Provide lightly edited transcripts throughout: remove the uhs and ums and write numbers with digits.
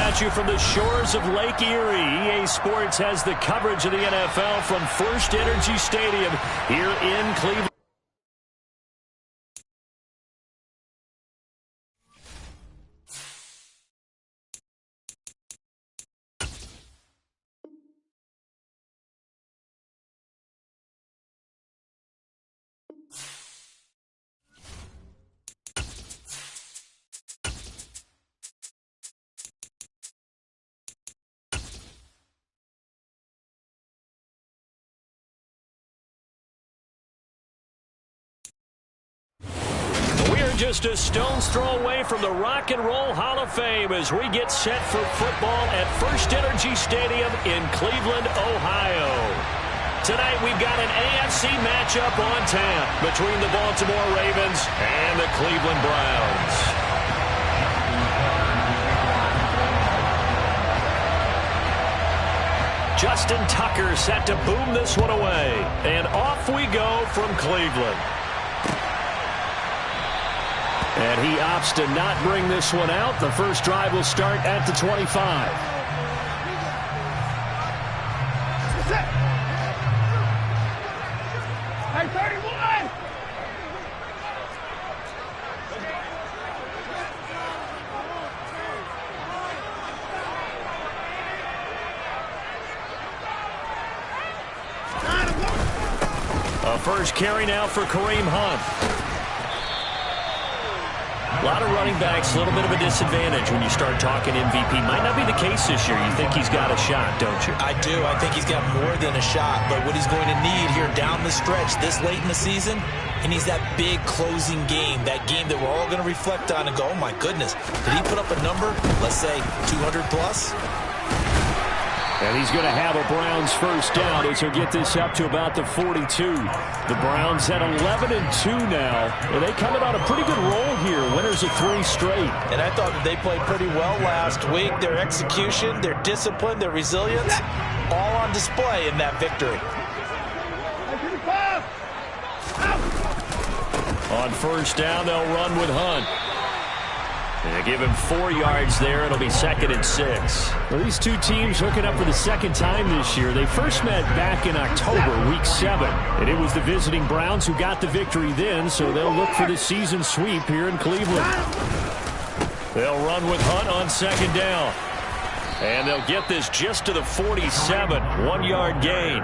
at you from the shores of Lake Erie. EA Sports has the coverage of the NFL from First Energy Stadium here in Cleveland. Just a stone's throw away from the Rock and Roll Hall of Fame as we get set for football at First Energy Stadium in Cleveland, Ohio. Tonight we've got an AFC matchup on tap between the Baltimore Ravens and the Cleveland Browns. Justin Tucker set to boom this one away. And off we go from Cleveland. And he opts to not bring this one out. The first drive will start at the 25. Hey, 31! A first carry now for Kareem Hunt. A lot of running backs, a little bit of a disadvantage when you start talking MVP. Might not be the case this year. You think he's got a shot, don't you? I do. I think he's got more than a shot. But what he's going to need here down the stretch this late in the season, he needs that big closing game, that game that we're all going to reflect on and go, oh, my goodness, did he put up a number, let's say 200 plus? And he's going to have a Browns first down as he'll get this up to about the 42. The Browns at 11-2 now. Well, they coming on a pretty good roll here. Winners of 3 straight. And I thought that they played pretty well last week. Their execution, their discipline, their resilience, all on display in that victory. On first down, they'll run with Hunt. And they give him 4 yards there. It'll be 2nd and 6. Well, these two teams hooking up for the second time this year. They first met back in October, week 7. And it was the visiting Browns who got the victory then, so they'll look for the season sweep here in Cleveland. They'll run with Hunt on 2nd down. And they'll get this just to the 47. 1-yard gain.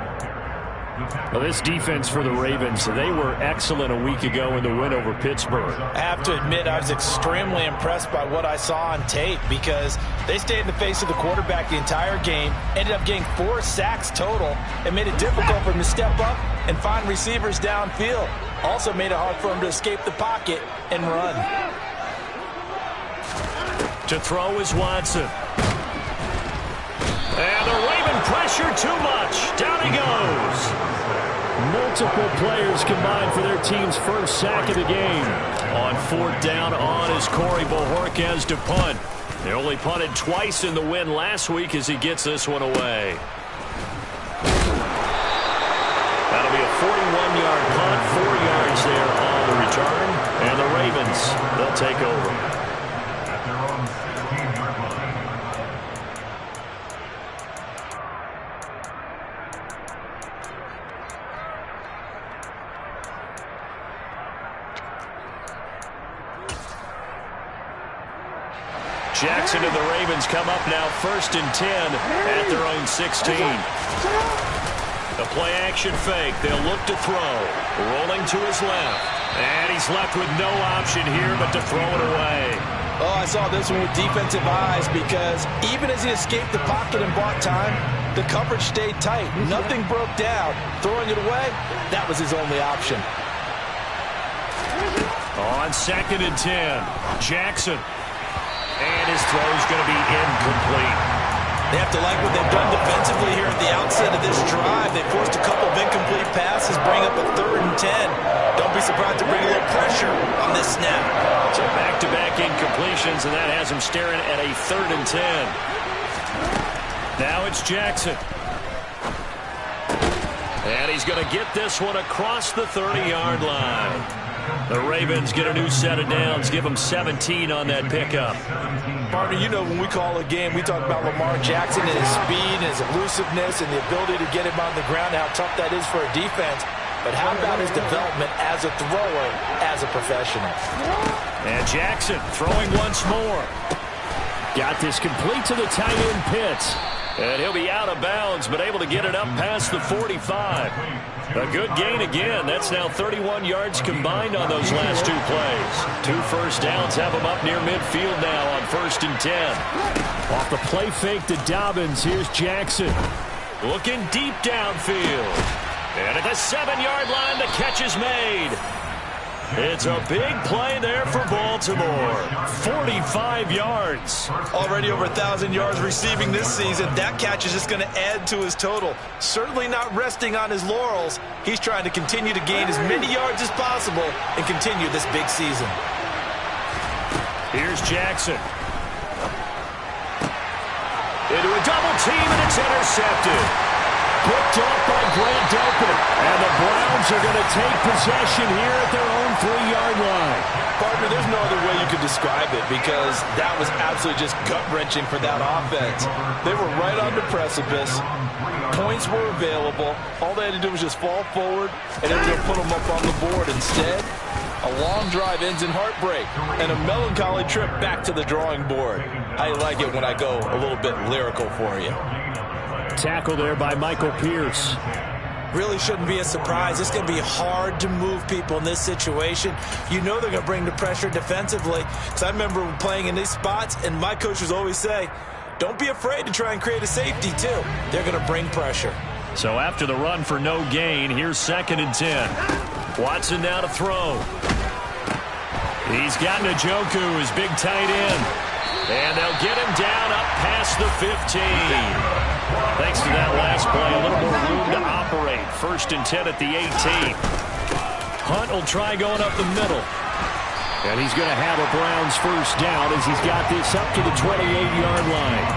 Well, this defense for the Ravens, they were excellent a week ago in the win over Pittsburgh. I have to admit, I was extremely impressed by what I saw on tape because they stayed in the face of the quarterback the entire game, ended up getting 4 sacks total, and made it difficult for him to step up and find receivers downfield. Also made it hard for him to escape the pocket and run. To throw is Watson. And the Raven pressure too much. Down he goes. Multiple players combined for their team's first sack of the game. On 4th down on is Corey Bojorquez to punt. They only punted twice in the win last week as he gets this one away. That'll be a 41-yard punt, 4 yards there on the return. And the Ravens, they'll take over. Jackson and the Ravens come up now 1st and 10 at their own 16. The play-action fake. They'll look to throw. Rolling to his left. And he's left with no option here but to throw it away. Oh, I saw this one with defensive eyes because even as he escaped the pocket and bought time, the coverage stayed tight. Nothing broke down. Throwing it away, that was his only option. On 2nd and 10, Jackson. And his throw is going to be incomplete. They have to like what they've done defensively here at the outset of this drive. They forced a couple of incomplete passes, bring up a 3rd and 10. Don't be surprised to bring a little pressure on this snap. So back-to-back incompletions, and that has him staring at a 3rd and 10. Now it's Jackson. And he's going to get this one across the 30-yard line. The Ravens get a new set of downs, give them 17 on that pickup. Partner, you know when we call a game, we talk about Lamar Jackson and his speed and his elusiveness and the ability to get him on the ground and how tough that is for a defense. But how about his development as a thrower, as a professional? And Jackson throwing once more. Got this complete to the tight end Pitts. And he'll be out of bounds, but able to get it up past the 45. A good gain again. That's now 31 yards combined on those last 2 plays. 2 first downs have him up near midfield now on 1st and 10. Off the play fake to Dobbins, here's Jackson. Looking deep downfield. And at the 7-yard line, the catch is made. It's a big play there for Baltimore. 45 yards. Already over 1,000 yards receiving this season. That catch is just going to add to his total. Certainly not resting on his laurels. He's trying to continue to gain as many yards as possible and continue this big season. Here's Jackson. Into a double team, and it's intercepted. Picked off by Grant Delpit. And the Browns are going to take possession here at their own 3-yard line. Partner, there's no other way you could describe it because that was absolutely just gut-wrenching for that offense. They were right on the precipice. Points were available. All they had to do was just fall forward, and they were going to put them up on the board. Instead, a long drive ends in heartbreak and a melancholy trip back to the drawing board. I like it when I go a little bit lyrical for you. Tackle there by Michael Pierce. Really shouldn't be a surprise. It's going to be hard to move people in this situation. You know they're going to bring the pressure defensively. Because I remember playing in these spots, and my coaches always say, don't be afraid to try and create a safety, too. They're going to bring pressure. So after the run for no gain, here's 2nd and 10. Watson now to throw. He's got Njoku, his big tight end. And they'll get him down up past the 15. Thanks to that last play, a little more room to operate. 1st and 10 at the 18. Hunt will try going up the middle. And he's going to have a Browns first down as he's got this up to the 28-yard line.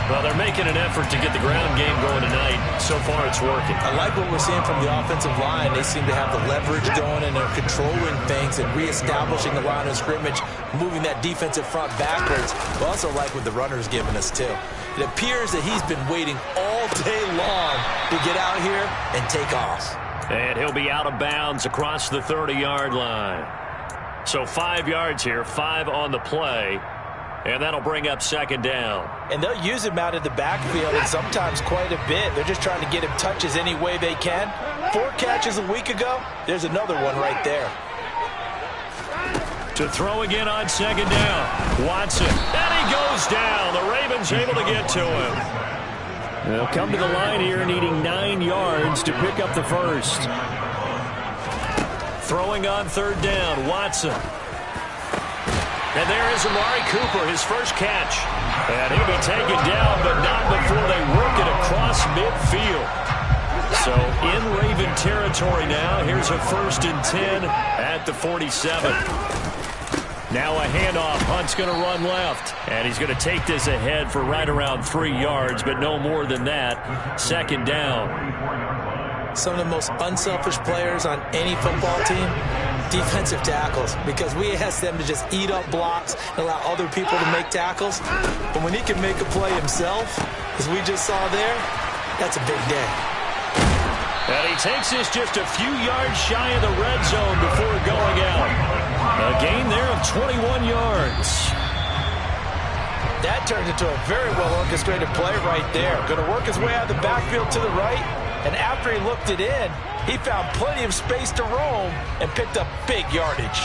Well, they're making an effort to get the ground game going tonight. So far, it's working. I like what we're seeing from the offensive line. They seem to have the leverage going, and they're controlling things and reestablishing the line of scrimmage, moving that defensive front backwards. But also like what the runner's giving us, too. It appears that he's been waiting all day long to get out here and take off. And he'll be out of bounds across the 30-yard line. So 5 yards here, 5 on the play. And that'll bring up 2nd down. And they'll use him out of the backfield, and sometimes quite a bit. They're just trying to get him touches any way they can. 4 catches a week ago. There's another one right there. To throw again on 2nd down. Watson. And he goes down. The Ravens able to get to him. They'll come to the line here needing 9 yards to pick up the first. Throwing on 3rd down. Watson. And there is Amari Cooper, his first catch. And he'll be taken down, but not before they work it across midfield. So in Raven territory now. Here's a 1st and 10 at the 47. Now a handoff. Hunt's going to run left. And he's going to take this ahead for right around 3 yards, but no more than that. 2nd down. Some of the most unselfish players on any football team, defensive tackles, because we ask them to just eat up blocks and allow other people to make tackles. But when he can make a play himself, as we just saw there, that's a big day. And he takes this just a few yards shy of the red zone before going out. A gain there of 21 yards. That turned into a very well-orchestrated play right there. Going to work his way out of the backfield to the right, and after he looked it in, he found plenty of space to roam and picked up big yardage.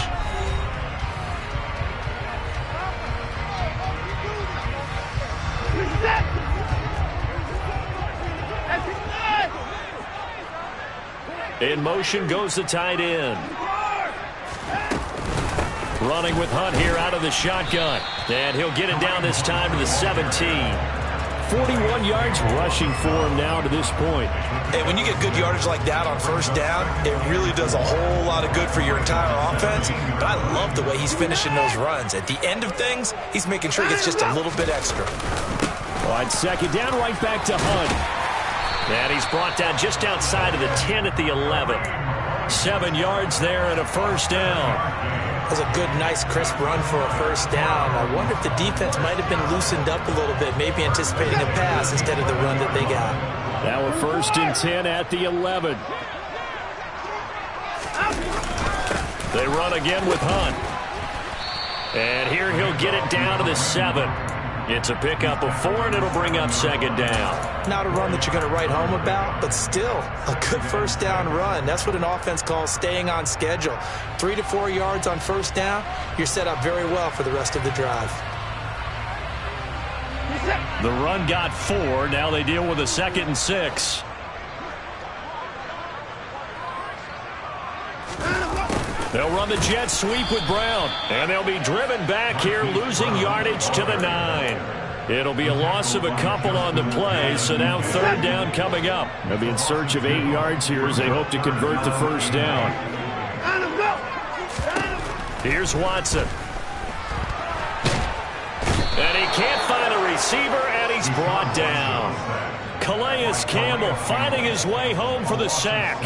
In motion goes the tight end. Running with Hunt here out of the shotgun. And he'll get it down this time to the 17. 41 yards rushing for him now to this point. Hey, when you get good yardage like that on 1st down, it really does a whole lot of good for your entire offense. But I love the way he's finishing those runs. At the end of things, he's making sure he gets just a little bit extra. Wide 2nd down, right back to Hunt. And he's brought down just outside of the 10 at the 11. 7 yards there and a first down. That was a good, nice, crisp run for a first down. I wonder if the defense might have been loosened up a little bit, maybe anticipating a pass instead of the run that they got. Now we're 1st and 10 at the 11. They run again with Hunt. And here he'll get it down to the 7. It's a pickup of 4, and it'll bring up 2nd down. Not a run that you're going to write home about, but still a good first down run. That's what an offense calls staying on schedule. 3 to 4 yards on first down, you're set up very well for the rest of the drive. The run got 4. Now they deal with a 2nd and 6. They'll run the jet sweep with Brown, and they'll be driven back here, losing yardage to the 9. It'll be a loss of a couple on the play, so now 3rd down coming up. They'll be in search of 8 yards here as they hope to convert the first down. Here's Watson. And he can't find a receiver, and he's brought down. Calais Campbell finding his way home for the sack.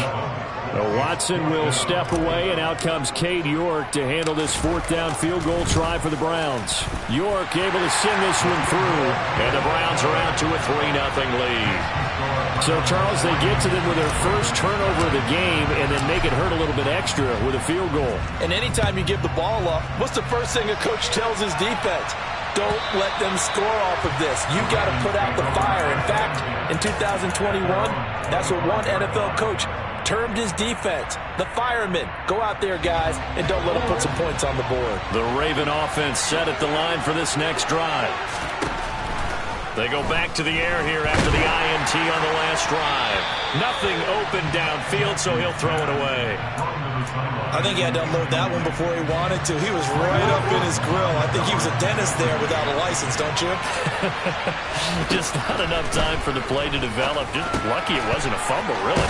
Watson will step away, and out comes Cade York to handle this 4th down field goal try for the Browns. York able to send this one through, and the Browns are out to a 3-0 lead. So, Charles, they get to them with their first turnover of the game and then make it hurt a little bit extra with a field goal. And anytime you give the ball up, what's the first thing a coach tells his defense? Don't let them score off of this. You got to put out the fire. In fact, in 2021, that's what one NFL coach termed his defense, the firemen. Go out there, guys, and don't let them put some points on the board. The Raven offense set at the line for this next drive. They go back to the air here after the INT on the last drive. Nothing open downfield, so he'll throw it away. I think he had to unload that one before he wanted to. He was right up in his grill. I think he was a dentist there without a license, don't you? Just not enough time for the play to develop. Just lucky it wasn't a fumble, really.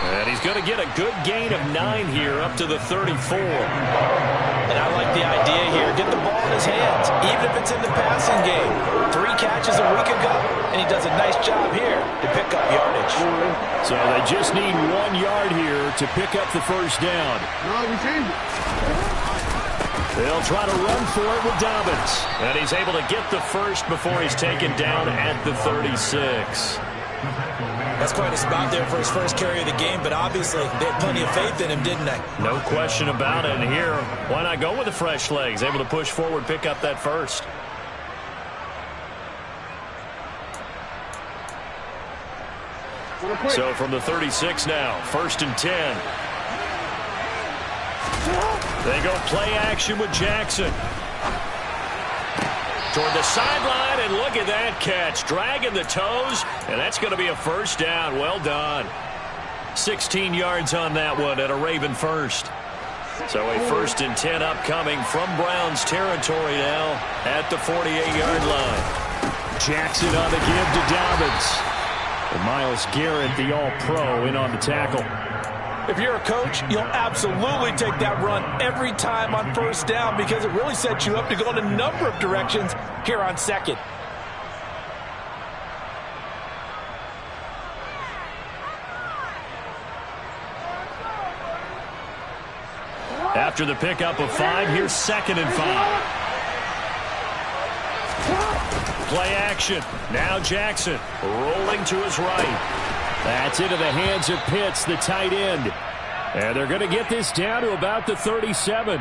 And he's going to get a good gain of 9 here up to the 34. And I like the idea here. Get the ball in his hands, even if it's in the passing game. 3 catches a week ago, and he does a nice job here to pick up yardage. So they just need 1 yard here to pick up the first down. No, we changed it. They'll try to run for it with Dobbins. And he's able to get the first before he's taken down at the 36. That's quite a spot there for his first carry of the game, but obviously they had plenty of faith in him, didn't they? No question about it. And here, why not go with the fresh legs? Able to push forward, pick up that first. So from the 36 now, 1st and 10. They go play action with Jackson. Toward the sideline, and look at that catch. Dragging the toes, and that's going to be a first down. Well done. 16 yards on that one at a Raven first. So a 1st and 10 upcoming from Browns territory now at the 48-yard line. Jackson on the give to Dobbins. And Myles Garrett, the all-pro, in on the tackle. If you're a coach, you'll absolutely take that run every time on first down because it really sets you up to go in a number of directions here on 2nd. After the pickup of 5, here's 2nd and 5. Play action. Now Jackson rolling to his right. That's into the hands of Pitts, the tight end. And they're going to get this down to about the 37.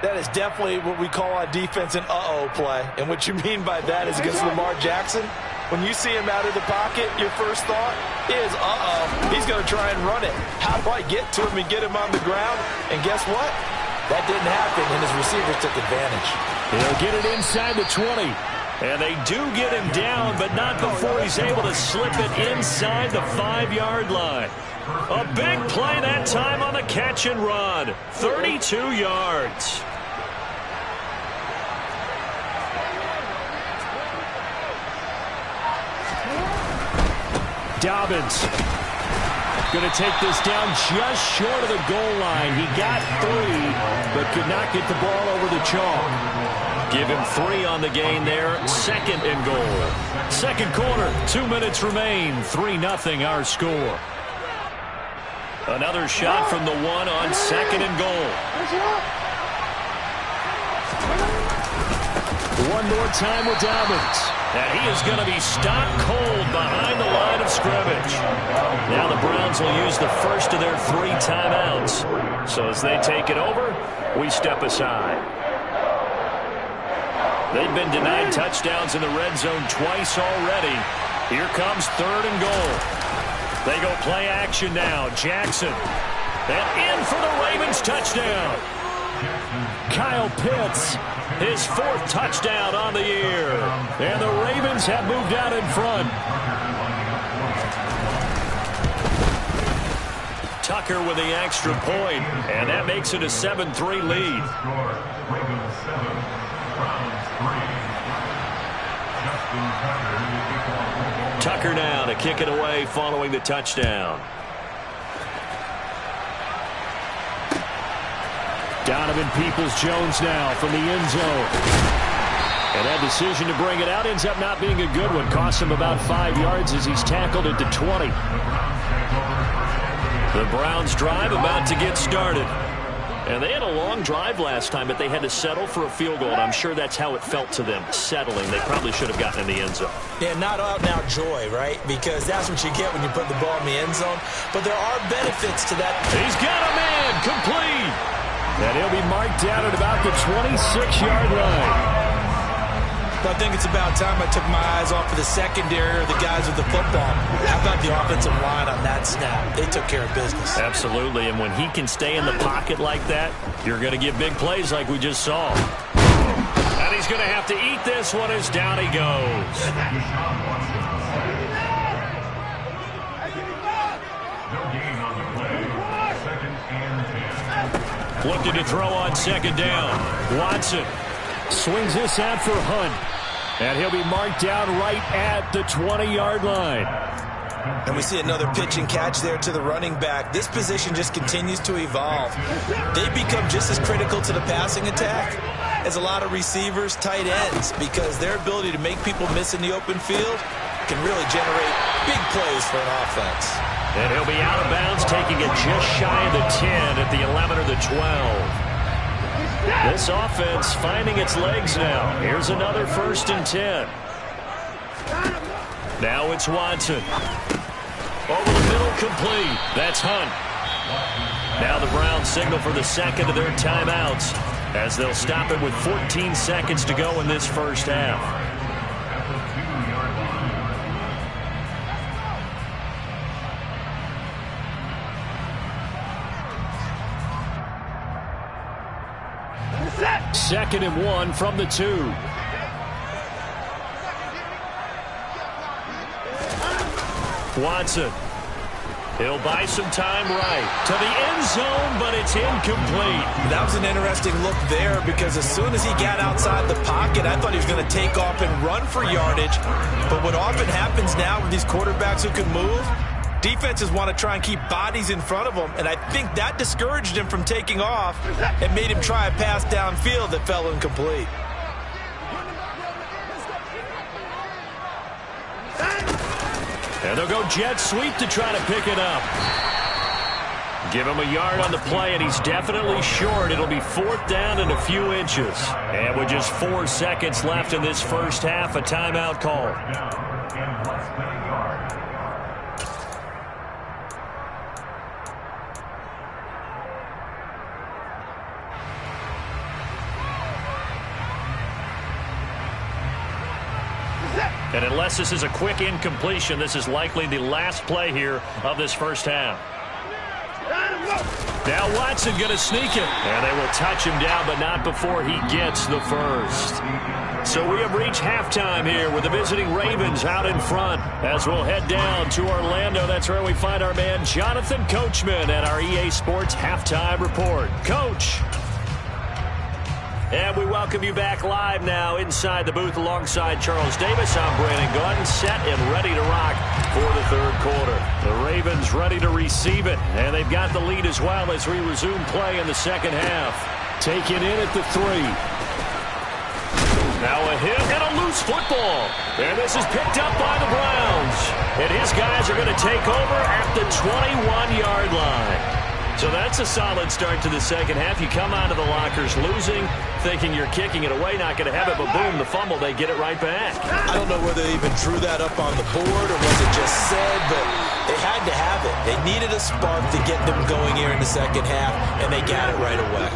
That is definitely what we call on defense an uh-oh play. And what you mean by that is against Lamar Jackson, when you see him out of the pocket, your first thought is, uh-oh, he's going to try and run it. How do I get to him and get him on the ground? And guess what? That didn't happen, and his receivers took advantage. He'll get it inside the 20. And they do get him down, but not before he's able to slip it inside the 5-yard line. A big play that time on the catch and run. 32 yards. Dobbins going to take this down just short of the goal line. He got 3, but could not get the ball over the chalk. Give him 3 on the gain there. 2nd and goal. 2nd quarter, 2 minutes remain. 3-0 our score. Another shot from the one on 2nd and goal. One more time with Dobbins. And he is going to be stopped cold behind the line of scrimmage. Now the Browns will use the first of their 3 timeouts. So as they take it over, we step aside. They've been denied touchdowns in the red zone twice already. Here comes 3rd and goal. They go play action now. Jackson. And in for the Ravens touchdown. Kyle Pitts, his 4th touchdown on the year. And the Ravens have moved out in front. Tucker with the extra point, and that makes it a 7-3 lead. Tucker now to kick it away following the touchdown. Donovan Peoples-Jones now from the end zone. And that decision to bring it out ends up not being a good one. Costs him about 5 yards as he's tackled at the 20. The Browns drive about to get started. And they had a long drive last time, but they had to settle for a field goal. And I'm sure that's how it felt to them, settling. They probably should have gotten in the end zone. Yeah, not out-and-out joy, right? Because that's what you get when you put the ball in the end zone. But there are benefits to that. He's got a man complete. And he'll be marked down at about the 26-yard line. I think it's about time I took my eyes off of the secondary or the guys with the football. How about the offensive line on that snap? They took care of business. Absolutely, and when he can stay in the pocket like that, you're going to get big plays like we just saw. And he's going to have to eat this one as down he goes. Looking to throw on 2nd down. Watson swings this out for Hunt. And he'll be marked down right at the 20-yard line. And we see another pitch and catch there to the running back. This position just continues to evolve. They become just as critical to the passing attack as a lot of receivers, tight ends, because their ability to make people miss in the open field can really generate big plays for an offense. And he'll be out of bounds, taking it just shy of the 10 at the 11 or the 12. This offense finding its legs now. Here's another 1st and 10. Now it's Watson. Over the middle, complete. That's Hunt. Now the Browns signal for the 2nd of their timeouts as they'll stop it with 14 seconds to go in this first half. Second and 1 from the 2. Watson. He'll buy some time right to the end zone, but it's incomplete. That was an interesting look there because as soon as he got outside the pocket, I thought he was going to take off and run for yardage. But what often happens now with these quarterbacks who can move, defenses want to try and keep bodies in front of them, and I think that discouraged him from taking off and made him try a pass downfield that fell incomplete. And they'll go jet sweep to try to pick it up. Give him a yard on the play, and he's definitely short. It'll be 4th down and a few inches. And with just 4 seconds left in this first half, a timeout call. And unless this is a quick incompletion, this is likely the last play here of this first half. Now Watson going to sneak it. And they will touch him down, but not before he gets the first. So we have reached halftime here with the visiting Ravens out in front. As we'll head down to Orlando, that's where we find our man Jonathan Coachman at our EA Sports Halftime Report. Coach. And we welcome you back live now inside the booth alongside Charles Davis. I'm Brandon Gordon, set and ready to rock for the 3rd quarter. The Ravens ready to receive it, and they've got the lead as well as we resume play in the 2nd half. Taken in at the 3. Now a hit and a loose football. And this is picked up by the Browns. And his guys are going to take over at the 21-yard line. So that's a solid start to the second half. You come out of the lockers losing, thinking you're kicking it away, not going to have it, but boom, the fumble, they get it right back. I don't know whether they even drew that up on the board or was it just said, but they had to have it. They needed a spark to get them going here in the second half, and they got it right away.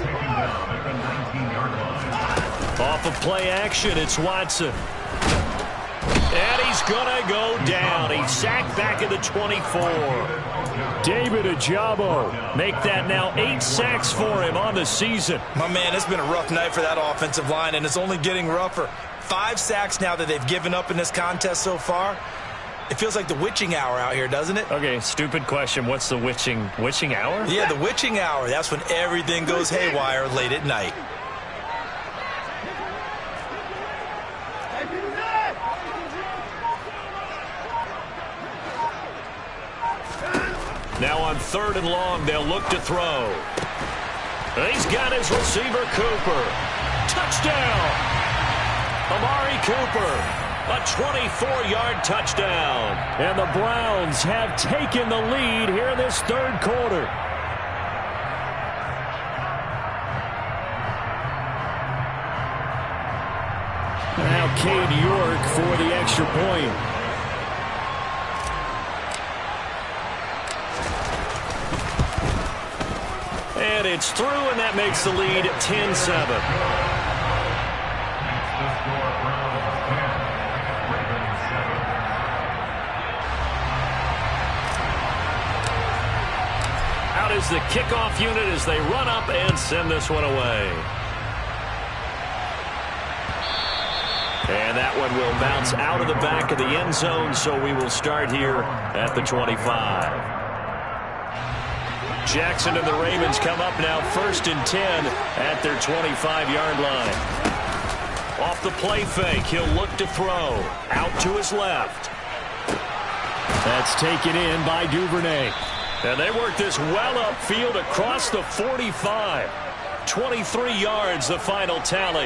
Off of play action, it's Watson. And he's going to go down. He's sacked back at the 24. David Ajabo make that now 8 sacks for him on the season. My man, it's been a rough night for that offensive line, and it's only getting rougher. 5 sacks now that they've given up in this contest so far. It feels like the witching hour out here, doesn't it? Okay, stupid question. What's the witching hour? Yeah, the witching hour. That's when everything goes haywire late at night. Now on 3rd and long, they'll look to throw. He's got his receiver, Cooper. Touchdown! Amari Cooper, a 24-yard touchdown. And the Browns have taken the lead here in this 3rd quarter. Now Cade York for the extra point. And it's through, and that makes the lead 10-7. Out is the kickoff unit as they run up and send this one away. And that one will bounce out of the back of the end zone, so we will start here at the 25. Jackson and the Ravens come up now 1st and 10 at their 25-yard line. Off the play fake, he'll look to throw. Out to his left. That's taken in by Duvernay. And they work this well upfield across the 45. 23 yards, the final tally.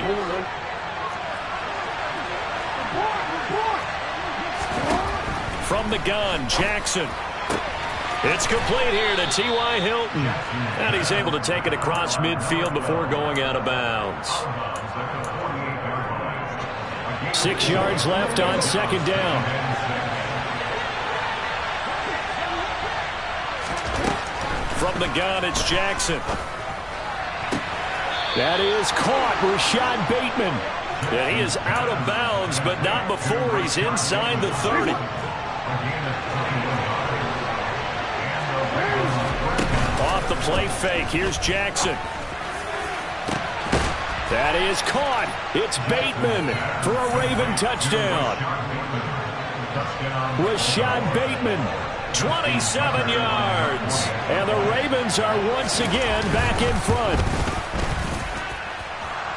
From the gun, Jackson. It's complete here to T.Y. Hilton. And he's able to take it across midfield before going out of bounds. 6 yards left on 2nd down. From the gun, it's Jackson. That is caught. Rashad Bateman. And he is out of bounds, but not before he's inside the 30. Off the play fake, here's Jackson. That is caught. It's Bateman for a Raven touchdown. Rashad Bateman, 27 yards. And the Ravens are once again back in front.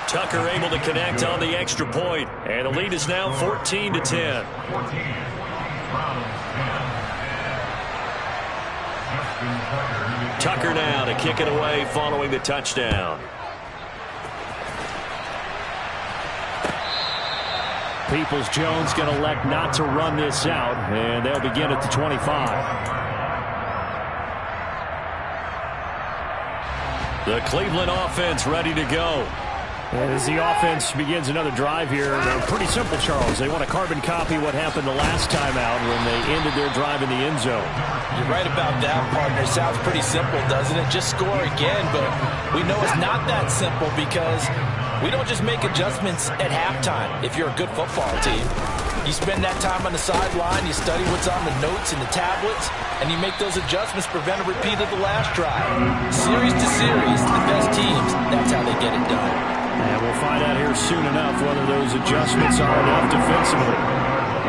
Tucker able to connect on the extra point, and the lead is now 14-10. Tucker now to kick it away following the touchdown. Peoples-Jones going to elect not to run this out, and they'll begin at the 25. The Cleveland offense ready to go. As the offense begins another drive here, they're pretty simple, Charles. They want to carbon copy what happened the last time out when they ended their drive in the end zone. You're right about that, partner. Sounds pretty simple, doesn't it? Just score again, but we know it's not that simple because we don't just make adjustments at halftime if you're a good football team. You spend that time on the sideline, you study what's on the notes and the tablets, and you make those adjustments, prevent a repeat of the last drive. Series to series, the best teams, that's how they get it done. And we'll find out here soon enough whether those adjustments are enough defensively.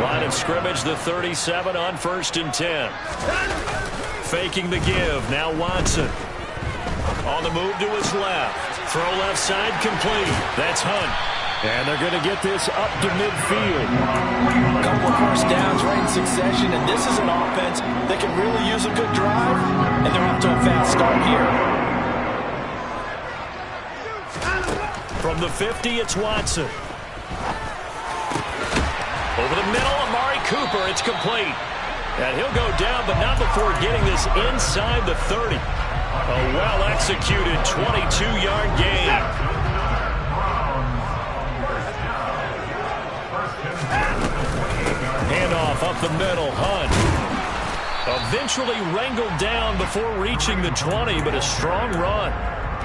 Line of scrimmage, the 37 on 1st and 10. Faking the give, now Watson. On the move to his left. Throw left side complete. That's Hunt. And they're going to get this up to midfield. A couple of first downs right in succession, and this is an offense that can really use a good drive, and they're off to a fast start here. From the 50, it's Watson. Over the middle, Amari Cooper, it's complete. And he'll go down, but not before getting this inside the 30. A well-executed 22-yard gain. Handoff up the middle, Hunt. Eventually wrangled down before reaching the 20, but a strong run.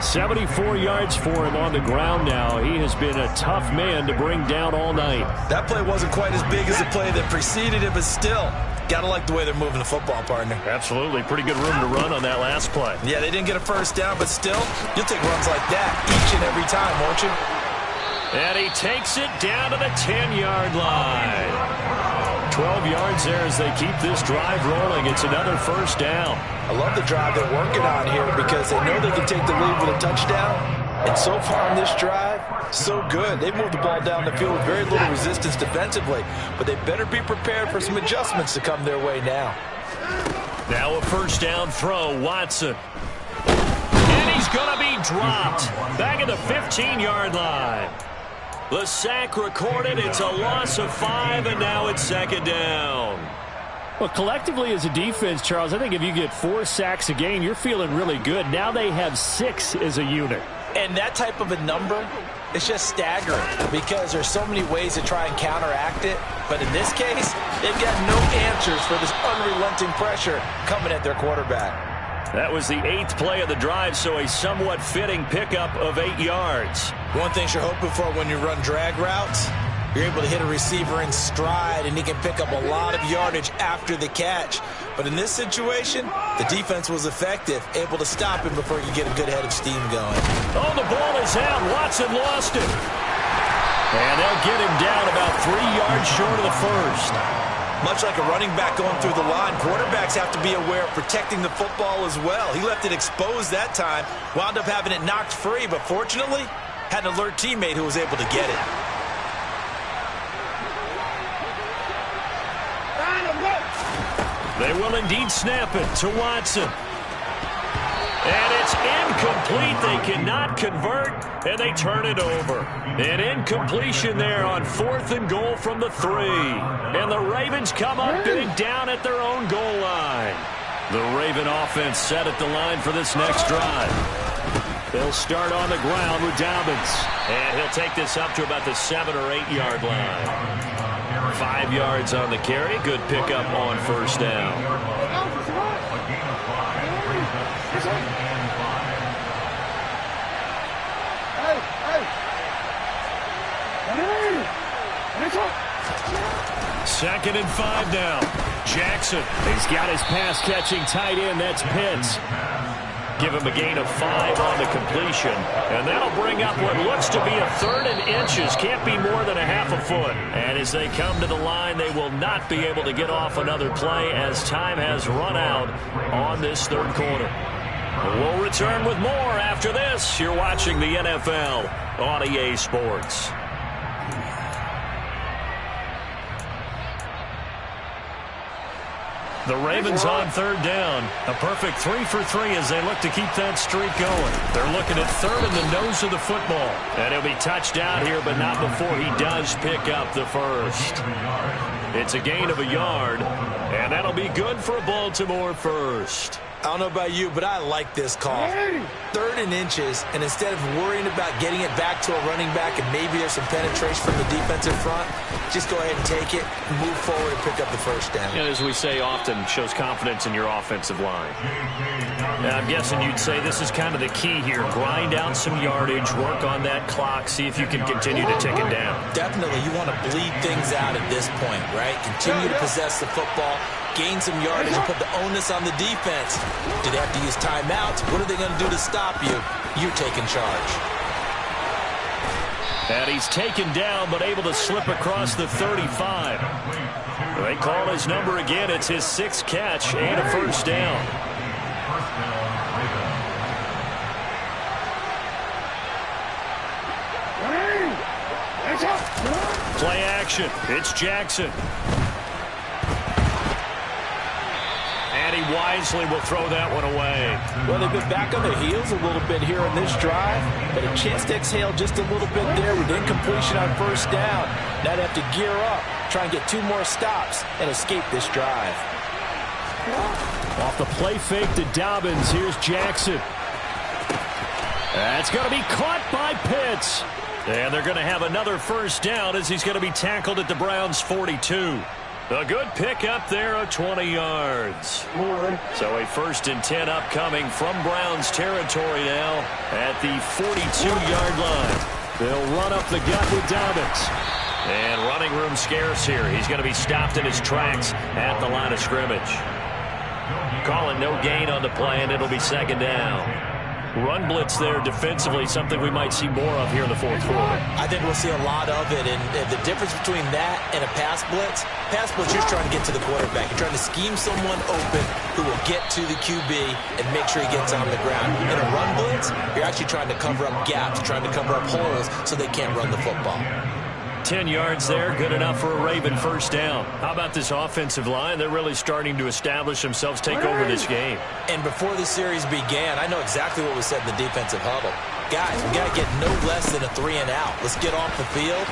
74 yards for him on the ground now. He has been a tough man to bring down all night. That play wasn't quite as big as the play that preceded it, but still, gotta like the way they're moving the football, partner. Absolutely. Pretty good room to run on that last play. Yeah, they didn't get a first down, but still, you'll take runs like that each and every time, won't you? And he takes it down to the 10-yard line. 12 yards there as they keep this drive rolling. It's another first down. I love the drive they're working on here because they know they can take the lead with a touchdown. And so far on this drive, so good. They've moved the ball down the field with very little resistance defensively, but they better be prepared for some adjustments to come their way now. Now a first down throw, Watson. And he's going to be dropped. Back at the 15-yard line. The sack recorded. It's a loss of 5, and now it's second down. Well, collectively as a defense, Charles, I think if you get 4 sacks a game, you're feeling really good. Now they have 6 as a unit. And that type of a number is just staggering because there's so many ways to try and counteract it. But in this case, they've got no answers for this unrelenting pressure coming at their quarterback. That was the 8th play of the drive, so a somewhat fitting pickup of 8 yards. One thing you're hoping for when you run drag routes, you're able to hit a receiver in stride, and he can pick up a lot of yardage after the catch. But in this situation, the defense was effective, able to stop him before he could get a good head of steam going. Oh, the ball is out. Watson lost it. And they'll get him down about 3 yards short of the first. Much like a running back going through the line, quarterbacks have to be aware of protecting the football as well. He left it exposed that time, wound up having it knocked free, but fortunately, had an alert teammate who was able to get it. They will indeed snap it to Watson. And it's incomplete. They cannot convert, and they turn it over. An incompletion there on 4th and goal from the 3. And the Ravens come up big down at their own goal line. The Raven offense set at the line for this next drive. They'll start on the ground with Dobbins. And he'll take this up to about the 7 or 8 yard line. 5 yards on the carry. Good pickup on first down. Second and 5 now. Jackson. He's got his pass-catching tight end. That's Pitts. Give him a gain of 5 on the completion. And that'll bring up what looks to be a 3rd and inches. Can't be more than a half a foot. And as they come to the line, they will not be able to get off another play as time has run out on this 3rd quarter. We'll return with more after this. You're watching the NFL on EA Sports. The Ravens on 3rd down. A perfect 3 for 3 as they look to keep that streak going. They're looking at 3rd in the nose of the football. And he'll be touched out here, but not before he does pick up the first. It's a gain of a yard, and that'll be good for a Baltimore first. I don't know about you, but I like this call. 3rd and inches, and instead of worrying about getting it back to a running back and maybe there's some penetration from the defensive front, just go ahead and take it, move forward, and pick up the first down. And as we say often, shows confidence in your offensive line. Now, I'm guessing you'd say this is kind of the key here. Grind out some yardage, work on that clock, see if you can continue to tick it down. Definitely, you want to bleed things out at this point, right? Continue to possess the football, gain some yardage, and put the onus on the defense. Do they have to use timeouts? What are they going to do to stop you? You're taking charge. And he's taken down, but able to slip across the 35. They call his number again. It's his 6th catch and a first down. Play action. It's Jackson. And he wisely will throw that one away. Well, they've been back on their heels a little bit here on this drive, but a chance to exhale just a little bit there with incompletion on first down. Now they have to gear up, try and get 2 more stops and escape this drive. Off the play fake to Dobbins. Here's Jackson. That's going to be caught by Pitts. And they're going to have another first down as he's going to be tackled at the Browns' 42. A good pickup there of 20 yards. So a 1st and 10 upcoming from Browns territory now at the 42-yard line. They'll run up the gut with Dobbins. And running room scarce here. He's going to be stopped in his tracks at the line of scrimmage. Calling no gain on the play, and it'll be 2nd down. Run blitz there defensively, something we might see more of here in the 4th quarter. I think we'll see a lot of it, and the difference between that and a pass blitz, you're trying to get to the quarterback. You're trying to scheme someone open who will get to the QB and make sure he gets on the ground. In a run blitz, you're actually trying to cover up gaps, trying to cover up holes so they can't run the football. 10 yards there, good enough for a Raven 1st down. How about this offensive line? They're really starting to establish themselves, take over this game. And before the series began, I know exactly what was said in the defensive huddle. Guys, we got to get no less than a 3 and out. Let's get off the field.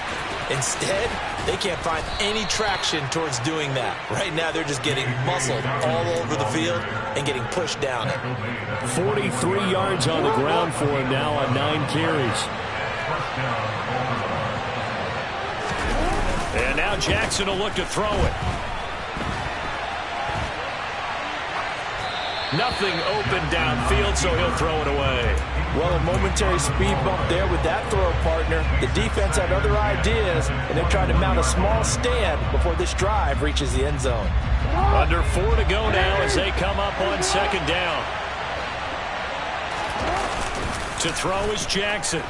Instead, they can't find any traction towards doing that. Right now, they're just getting muscled all over the field and getting pushed down it. 43 yards on the ground for him now on 9 carries. And now Jackson will look to throw it. Nothing open downfield, so he'll throw it away. Well, a momentary speed bump there with that throw partner. The defense had other ideas, and they're trying to mount a small stand before this drive reaches the end zone. Under 4 to go now as they come up on 2nd down. To throw is Jackson.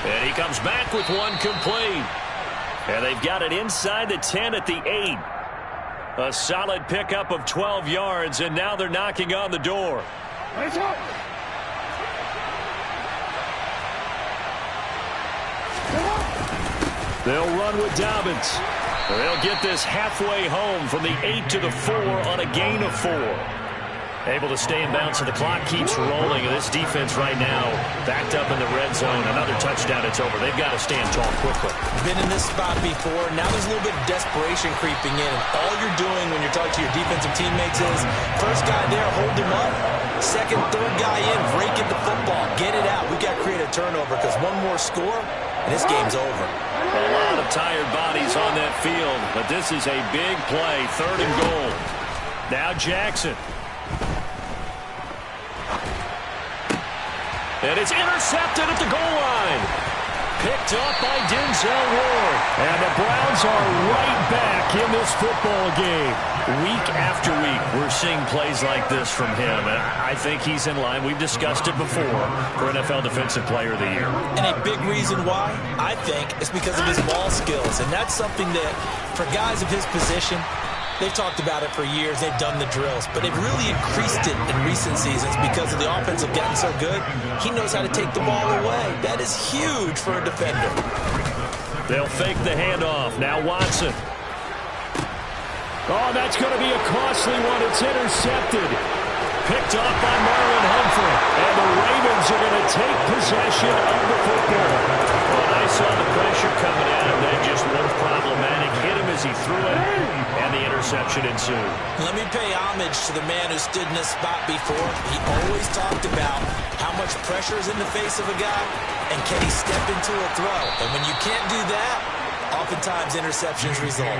And he comes back with one complete. And they've got it inside the 10 at the 8. A solid pickup of 12 yards, and now they're knocking on the door. They'll run with Dobbins. They'll get this halfway home from the 8 to the 4 on a gain of 4. Able to stay in bounds, so the clock keeps rolling. And this defense right now backed up in the red zone. Another touchdown, it's over. They've got to stand tall quickly. Been in this spot before. Now there's a little bit of desperation creeping in. And all you're doing when you're talking to your defensive teammates is, first guy there, hold him up. Second, third guy in, break it the football. Get it out. We've got to create a turnover because one more score, and this game's over. A lot of tired bodies on that field, but this is a big play. 3rd and goal. Now Jackson. And it's intercepted at the goal line. Picked up by Denzel Ward. And the Browns are right back in this football game. Week after week, we're seeing plays like this from him. And I think he's in line. We've discussed it before for NFL Defensive Player of the Year. And a big reason why, I think, is because of his ball skills. And that's something that, for guys of his position, they've talked about it for years. They've done the drills. But they've really increased it in recent seasons because of the offense have gotten so good. He knows how to take the ball away. That is huge for a defender. They'll fake the handoff. Now Watson. Oh, that's going to be a costly one. It's intercepted. Picked off by Marlon Humphrey. And the Ravens are going to take possession of the football. When I saw the pressure coming at him, that just looked problematic. Hit him as he threw it, and the interception ensued. Let me pay homage to the man who stood in this spot before. He always talked about how much pressure is in the face of a guy, and can he step into a throw. And when you can't do that, oftentimes interceptions result.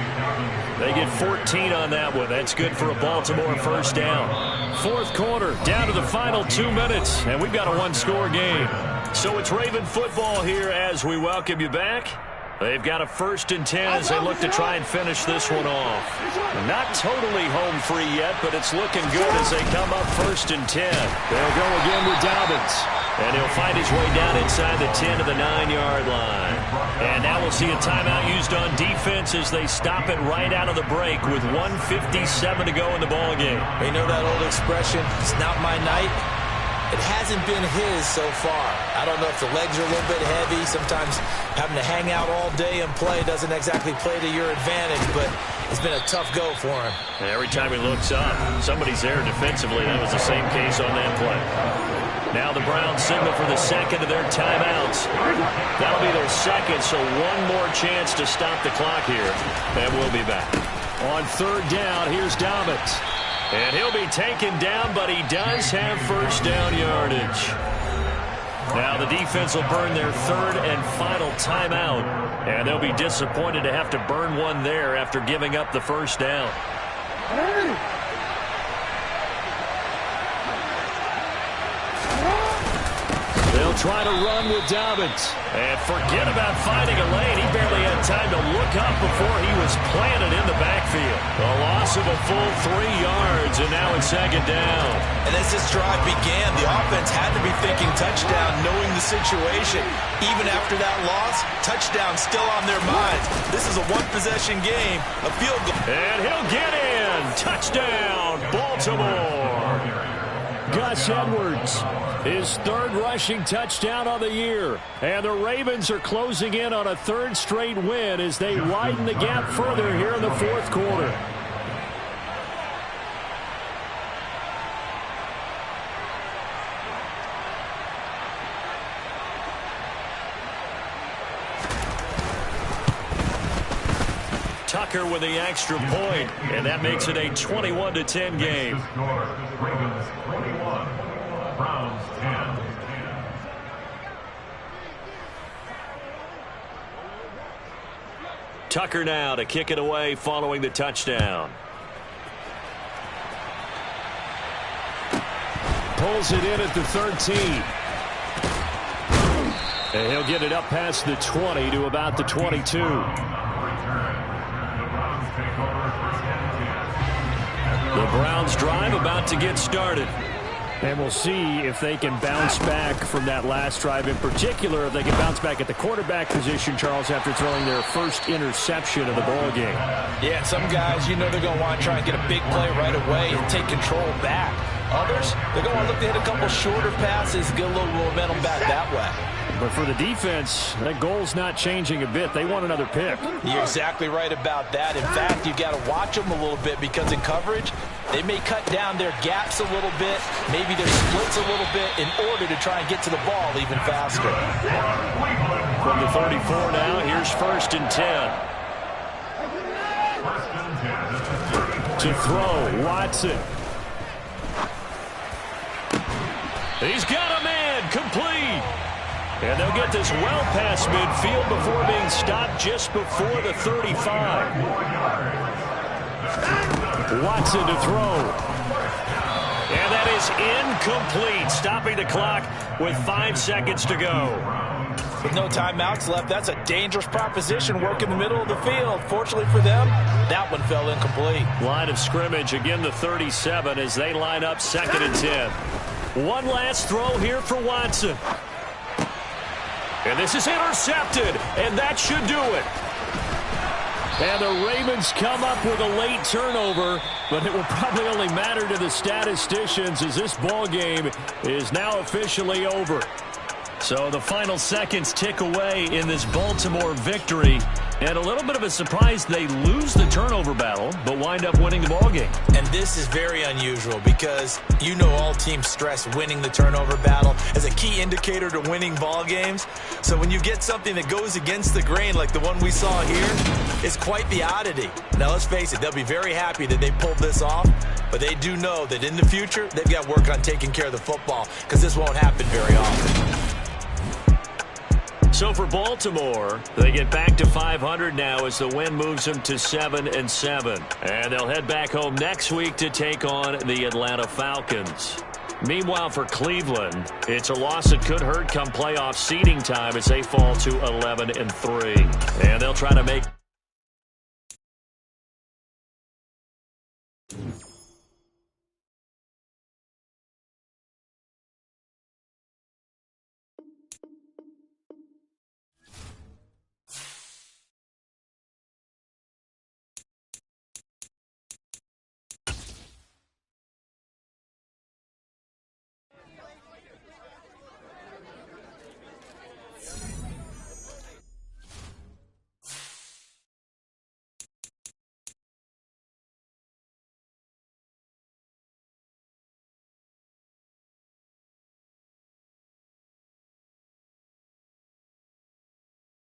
They get 14 on that one. That's good for a Baltimore 1st down. 4th quarter, down to the final 2 minutes, and we've got a 1-score game. So it's Raven football here as we welcome you back. They've got a 1st and 10 as they look to try and finish this one off. Not totally home free yet, but it's looking good as they come up 1st and 10. They'll go again with Dobbins. And he'll find his way down inside the 10 to the 9-yard line. And now we'll see a timeout used on defense as they stop it right out of the break with 1:57 to go in the ballgame. You know that old expression, it's not my night? It hasn't been his so far. I don't know if the legs are a little bit heavy. Sometimes having to hang out all day and play doesn't exactly play to your advantage, but it's been a tough go for him. And every time he looks up, somebody's there defensively. That was the same case on that play. Now the Browns signal for the second of their timeouts. That'll be their second, so one more chance to stop the clock here, and we'll be back. On third down, here's Dobbins. And he'll be taken down, but he does have first down yardage. Now the defense will burn their third and final timeout. And they'll be disappointed to have to burn one there after giving up the first down. They'll try to run with Dobbins. And forget about finding a lane. He barely had time to look up before he was planted in the backfield. A loss of a full 3 yards, and now it's second down. And as this drive began, the offense had to be thinking touchdown, knowing the situation. Even after that loss, touchdown still on their minds. This is a one-possession game, a field goal. And he'll get in. Touchdown, Baltimore. Gus Edwards, his third rushing touchdown on the year. And the Ravens are closing in on a third straight win as they widen the gap further here in the fourth quarter. Tucker with the extra point, and that makes it a 21-10 game. Ravens 21, Browns 10. Tucker now to kick it away following the touchdown. Pulls it in at the 13. And he'll get it up past the 20 to about the 22. The Browns drive about to get started. And we'll see if they can bounce back from that last drive. In particular, if they can bounce back at the quarterback position, Charles, after throwing their first interception of the ball game. Yeah, some guys, you know they're going to want to try and get a big play right away and take control back. Others, they're going to want to look to hit a couple shorter passes, get a little momentum back that way. But for the defense, that goal's not changing a bit. They want another pick. You're exactly right about that. In fact, you've got to watch them a little bit because in coverage, they may cut down their gaps a little bit, maybe their splits a little bit in order to try and get to the ball even faster. From the 34 now, here's first and 10. To throw, Watson. He's got a man, complete. And they'll get this well past midfield before being stopped just before the 35. Watson to throw. And that is incomplete, stopping the clock with 5 seconds to go. With no timeouts left, that's a dangerous proposition, work in the middle of the field. Fortunately for them, that one fell incomplete. Line of scrimmage, again the 37 as they line up second and 10. One last throw here for Watson. And this is intercepted, and that should do it. And the Ravens come up with a late turnover, but it will probably only matter to the statisticians as this ball game is now officially over. So the final seconds tick away in this Baltimore victory. And a little bit of a surprise, they lose the turnover battle, but wind up winning the ball game. And this is very unusual because you know all teams stress winning the turnover battle as a key indicator to winning ball games. So when you get something that goes against the grain like the one we saw here, it's quite the oddity. Now let's face it, they'll be very happy that they pulled this off, but they do know that in the future, they've got to work on taking care of the football because this won't happen very often. So for Baltimore, they get back to 500 now as the win moves them to 7-7. And they'll head back home next week to take on the Atlanta Falcons. Meanwhile, for Cleveland, it's a loss that could hurt come playoff seeding time as they fall to 11-3. And they'll try to make